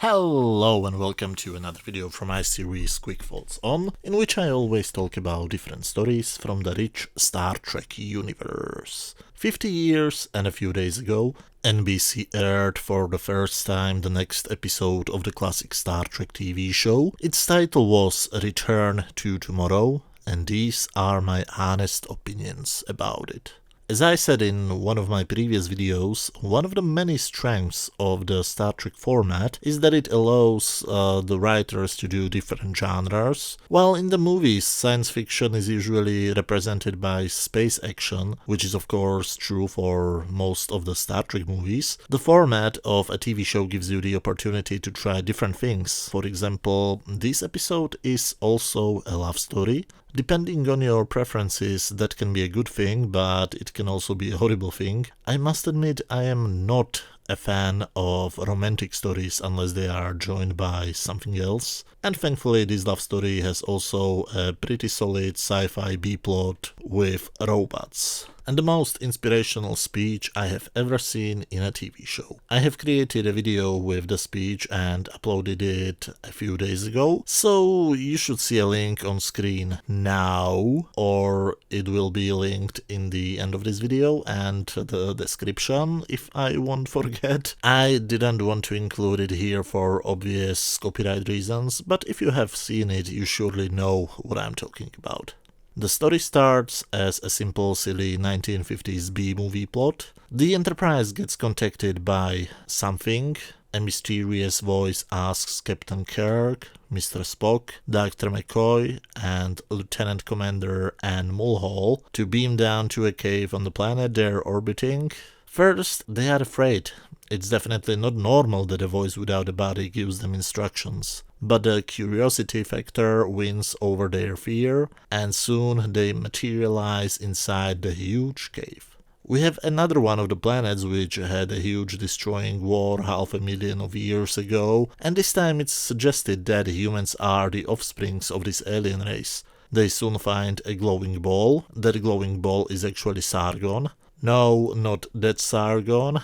Hello and welcome to another video from my series Quick Thoughts On, in which I always talk about different stories from the rich Star Trek universe. 50 years and a few days ago, NBC aired for the first time the next episode of the classic Star Trek TV show. Its title was Return to Tomorrow, and these are my honest opinions about it. As I said in one of my previous videos, one of the many strengths of the Star Trek format is that it allows the writers to do different genres. While in the movies, science fiction is usually represented by space action, which is of course true for most of the Star Trek movies, the format of a TV show gives you the opportunity to try different things. For example, this episode is also a love story. Depending on your preferences, that can be a good thing, but it can also be a horrible thing. I must admit I am not a fan of romantic stories unless they are joined by something else. And thankfully this love story has also a pretty solid sci-fi B-plot with robots. And the most inspirational speech I have ever seen in a TV show. I have created a video with the speech and uploaded it a few days ago, so you should see a link on screen now, or it will be linked in the end of this video and the description if I won't forget. I didn't want to include it here for obvious copyright reasons, but if you have seen it, you surely know what I'm talking about. The story starts as a simple, silly 1950s B-movie plot. The Enterprise gets contacted by something. A mysterious voice asks Captain Kirk, Mr. Spock, Dr. McCoy, and Lieutenant Commander Anne Mulhall to beam down to a cave on the planet they're orbiting. First, they are afraid. It's definitely not normal that a voice without a body gives them instructions. But the curiosity factor wins over their fear, and soon they materialize inside the huge cave. We have another one of the planets which had a huge destroying war 500,000 years ago, and this time it's suggested that humans are the offsprings of this alien race. They soon find a glowing ball. That glowing ball is actually Sargon. No, not that Sargon.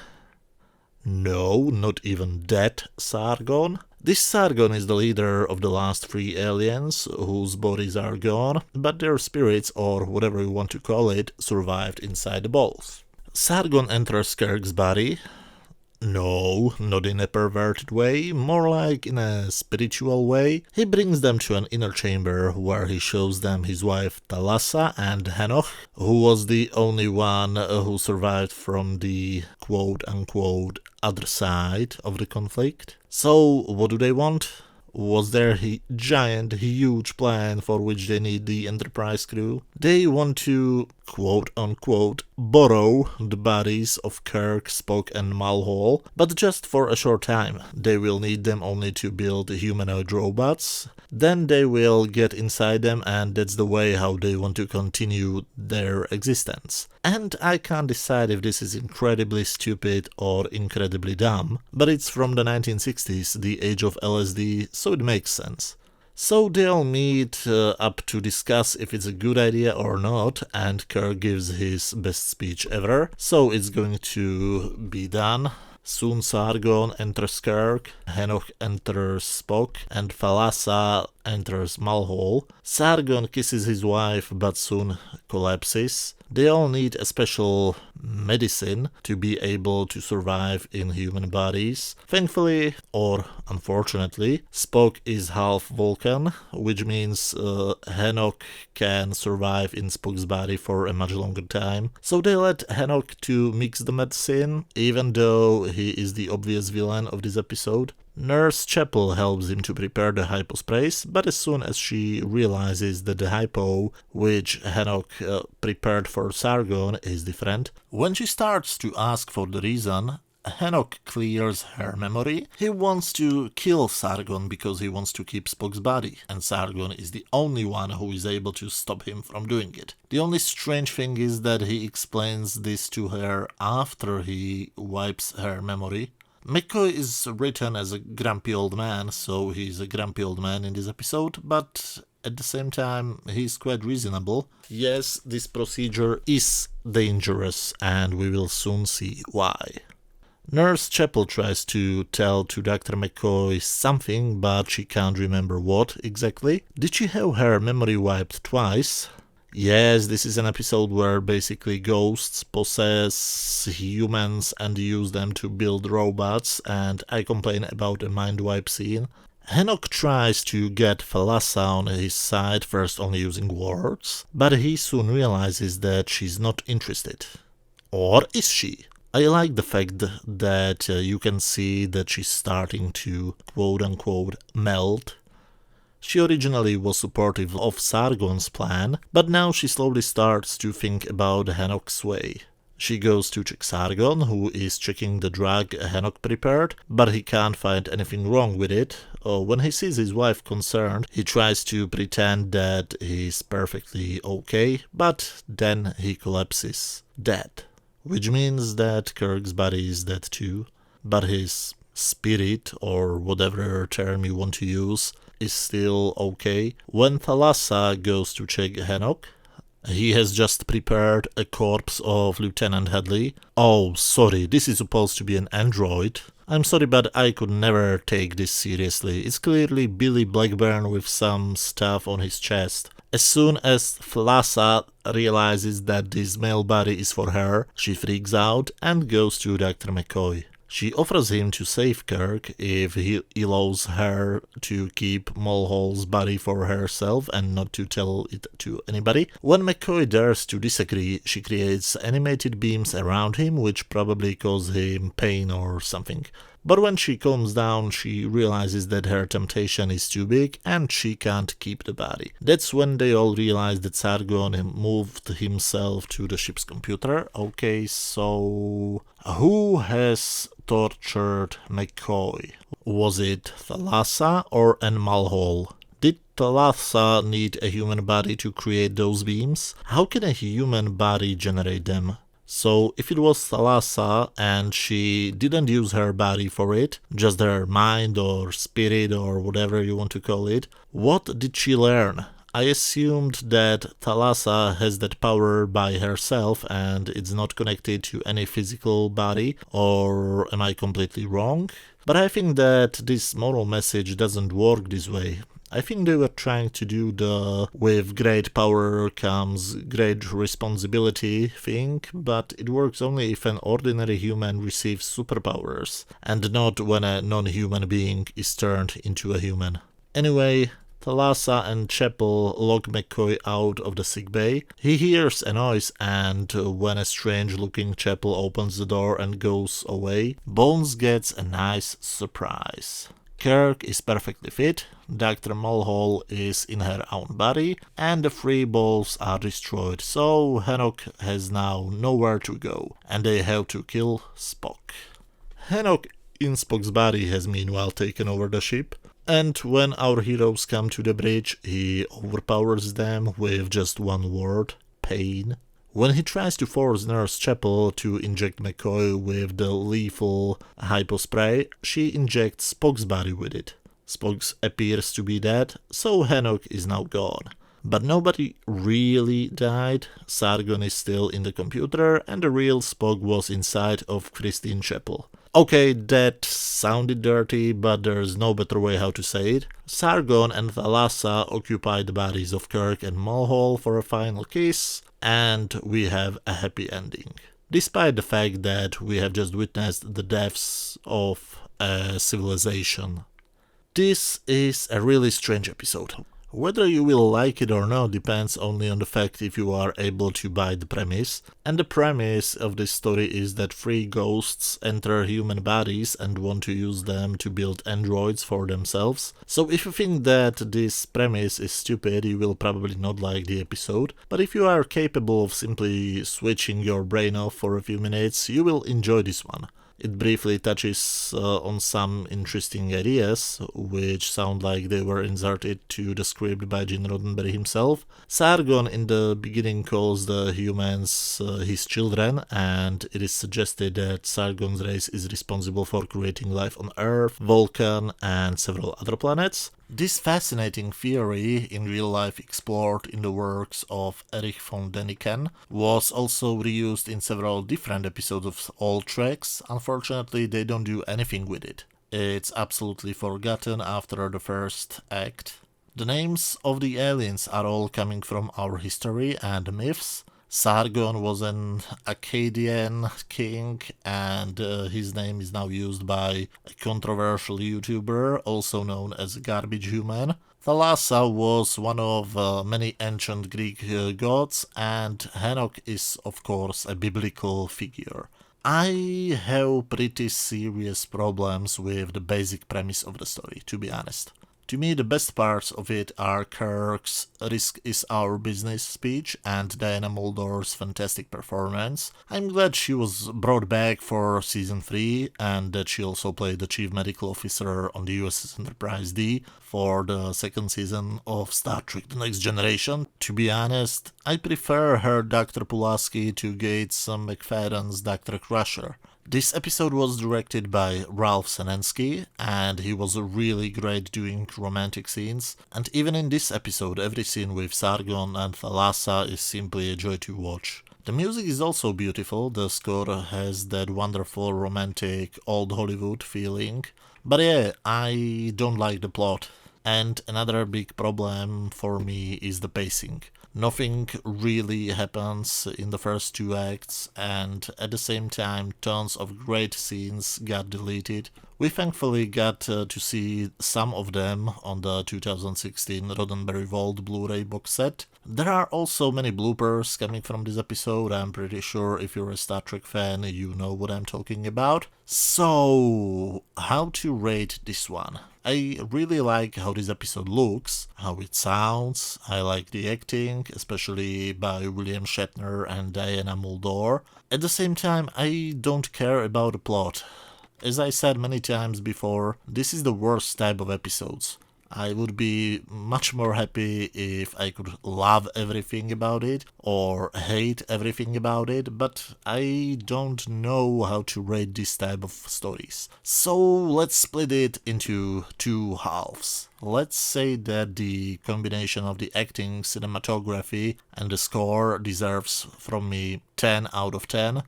No, not even that Sargon. This Sargon is the leader of the last three aliens, whose bodies are gone, but their spirits, or whatever you want to call it, survived inside the balls. Sargon enters Kirk's body. No, not in a perverted way, more like in a spiritual way. He brings them to an inner chamber where he shows them his wife Thalassa and Henoch, who was the only one who survived from the quote-unquote other side of the conflict. So, what do they want? Was there a giant, huge plan for which they need the Enterprise crew? They want to, quote-unquote, borrow the bodies of Kirk, Spock and Mulhall, but just for a short time. They will need them only to build humanoid robots. Then they will get inside them, and that's the way how they want to continue their existence. And I can't decide if this is incredibly stupid or incredibly dumb, but it's from the 1960s, the age of LSD, so it makes sense. So they'll meet up to discuss if it's a good idea or not, and Kirk gives his best speech ever, so it's going to be done. Soon Sargon enters Kirk, Henoch enters Spock, and Thalassa enters Mulhall. Sargon kisses his wife but soon collapses. They all need a special medicine to be able to survive in human bodies. Thankfully, or unfortunately, Spock is half Vulcan, which means Henoch can survive in Spock's body for a much longer time. So they let Henoch to mix the medicine, even though he is the obvious villain of this episode. Nurse Chapel helps him to prepare the hypo sprays, but as soon as she realizes that the hypo which Henoch prepared for Sargon is different, when she starts to ask for the reason, Henoch clears her memory. He wants to kill Sargon because he wants to keep Spock's body, and Sargon is the only one who is able to stop him from doing it. The only strange thing is that he explains this to her after he wipes her memory. McCoy is written as a grumpy old man, so he's a grumpy old man in this episode, but at the same time he's quite reasonable. Yes, this procedure is dangerous, and we will soon see why. Nurse Chapel tries to tell to Dr. McCoy something, but she can't remember what exactly. Did she have her memory wiped twice? Yes, this is an episode where basically ghosts possess humans and use them to build robots, and I complain about a mind wipe scene. Hanok tries to get Thalassa on his side, first only using words, but he soon realizes that she's not interested. Or is she? I like the fact that you can see that she's starting to quote-unquote melt. She originally was supportive of Sargon's plan, but now she slowly starts to think about Hanok's way. She goes to check Sargon, who is checking the drug Hanok prepared, but he can't find anything wrong with it. When he sees his wife concerned, he tries to pretend that he's perfectly okay, but then he collapses, dead. Which means that Kirk's body is dead too, but his spirit, or whatever term you want to use, is still okay. When Thalassa goes to check Hanok, he has just prepared a corpse of Lieutenant Hadley. Oh, sorry, this is supposed to be an android. I'm sorry, but I could never take this seriously. It's clearly Billy Blackburn with some stuff on his chest. As soon as Thalassa realizes that this male body is for her, she freaks out and goes to Dr. McCoy. She offers him to save Kirk if he allows her to keep Mulhall's body for herself and not to tell it to anybody. When McCoy dares to disagree, she creates animated beams around him, which probably cause him pain or something. But when she calms down, she realizes that her temptation is too big and she can't keep the body. That's when they all realize that Sargon moved himself to the ship's computer. Okay, so who has tortured McCoy? Was it Thalassa or Mulhall? Did Thalassa need a human body to create those beams? How can a human body generate them? So if it was Thalassa and she didn't use her body for it, just her mind or spirit or whatever you want to call it, what did she learn? I assumed that Thalassa has that power by herself and it's not connected to any physical body, or am I completely wrong? But I think that this moral message doesn't work this way. I think they were trying to do the with great power comes great responsibility thing, but it works only if an ordinary human receives superpowers, and not when a non-human being is turned into a human. Anyway, Thalassa and Chapel lock McCoy out of the sickbay. He hears a noise, and when a strange-looking Chapel opens the door and goes away, Bones gets a nice surprise. Kirk is perfectly fit, Dr. Mulhall is in her own body, and the three balls are destroyed, so Hanok has now nowhere to go, and they have to kill Spock. Hanok in Spock's body has meanwhile taken over the ship, and when our heroes come to the bridge, he overpowers them with just one word: pain. When he tries to force Nurse Chapel to inject McCoy with the lethal hypospray, she injects Spock's body with it. Spock appears to be dead, so Hanok is now gone. But nobody really died. Sargon is still in the computer, and the real Spock was inside of Christine Chapel. Okay, that sounded dirty, but there's no better way how to say it. Sargon and Thalassa occupy the bodies of Kirk and Mulhall for a final kiss, and we have a happy ending. Despite the fact that we have just witnessed the deaths of a civilization. This is a really strange episode. Whether you will like it or not depends only on the fact if you are able to buy the premise. And the premise of this story is that three ghosts enter human bodies and want to use them to build androids for themselves. So if you think that this premise is stupid, you will probably not like the episode. But if you are capable of simply switching your brain off for a few minutes, you will enjoy this one. It briefly touches on some interesting ideas, which sound like they were inserted to the script by Gene Roddenberry himself. Sargon in the beginning calls the humans his children, and it is suggested that Sargon's race is responsible for creating life on Earth, Vulcan, and several other planets. This fascinating theory, in real life explored in the works of Erich von Däniken, was also reused in several different episodes of all tracks. Unfortunately, they don't do anything with it. It's absolutely forgotten after the first act. The names of the aliens are all coming from our history and myths. Sargon was an Akkadian king, and his name is now used by a controversial YouTuber, also known as Garbage Human. Thalassa was one of many ancient Greek gods, and Enoch is, of course, a biblical figure. I have pretty serious problems with the basic premise of the story, to be honest. To me, the best parts of it are Kirk's "Risk is our business" speech and Diana Muldaur's fantastic performance. I'm glad she was brought back for season 3 and that she also played the chief medical officer on the USS Enterprise D for the second season of Star Trek The Next Generation. To be honest, I prefer her Dr. Pulaski to Gates McFadden's Dr. Crusher. This episode was directed by Ralph Senensky, and he was really great doing romantic scenes. And even in this episode, every scene with Sargon and Thalassa is simply a joy to watch. The music is also beautiful, the score has that wonderful romantic old Hollywood feeling. But yeah, I don't like the plot. And another big problem for me is the pacing. Nothing really happens in the first 2 acts, and at the same time, tons of great scenes got deleted. We thankfully got to see some of them on the 2016 Roddenberry Vault Blu-ray box set. There are also many bloopers coming from this episode. I'm pretty sure if you're a Star Trek fan, you know what I'm talking about. So, how to rate this one? I really like how this episode looks, how it sounds. I like the acting, especially by William Shatner and Diana Muldaur. At the same time, I don't care about the plot. As I said many times before, this is the worst type of episodes. I would be much more happy if I could love everything about it or hate everything about it, but I don't know how to rate this type of stories. So let's split it into 2 halves. Let's say that the combination of the acting, cinematography, and the score deserves from me 10 out of 10,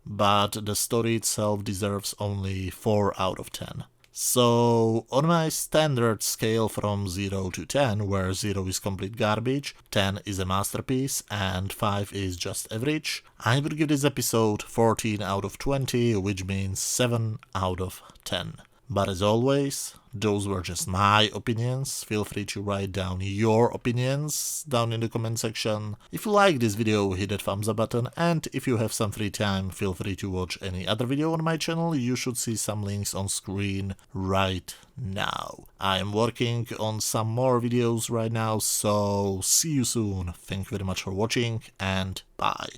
but the story itself deserves only 4 out of 10. So, on my standard scale from 0 to 10, where 0 is complete garbage, 10 is a masterpiece, and 5 is just average, I would give this episode 14 out of 20, which means 7 out of 10. But as always, those were just my opinions. Feel free to write down your opinions down in the comment section. If you like this video, hit that thumbs up button, and if you have some free time, feel free to watch any other video on my channel. You should see some links on screen right now. I am working on some more videos right now, so see you soon. Thank you very much for watching, and bye.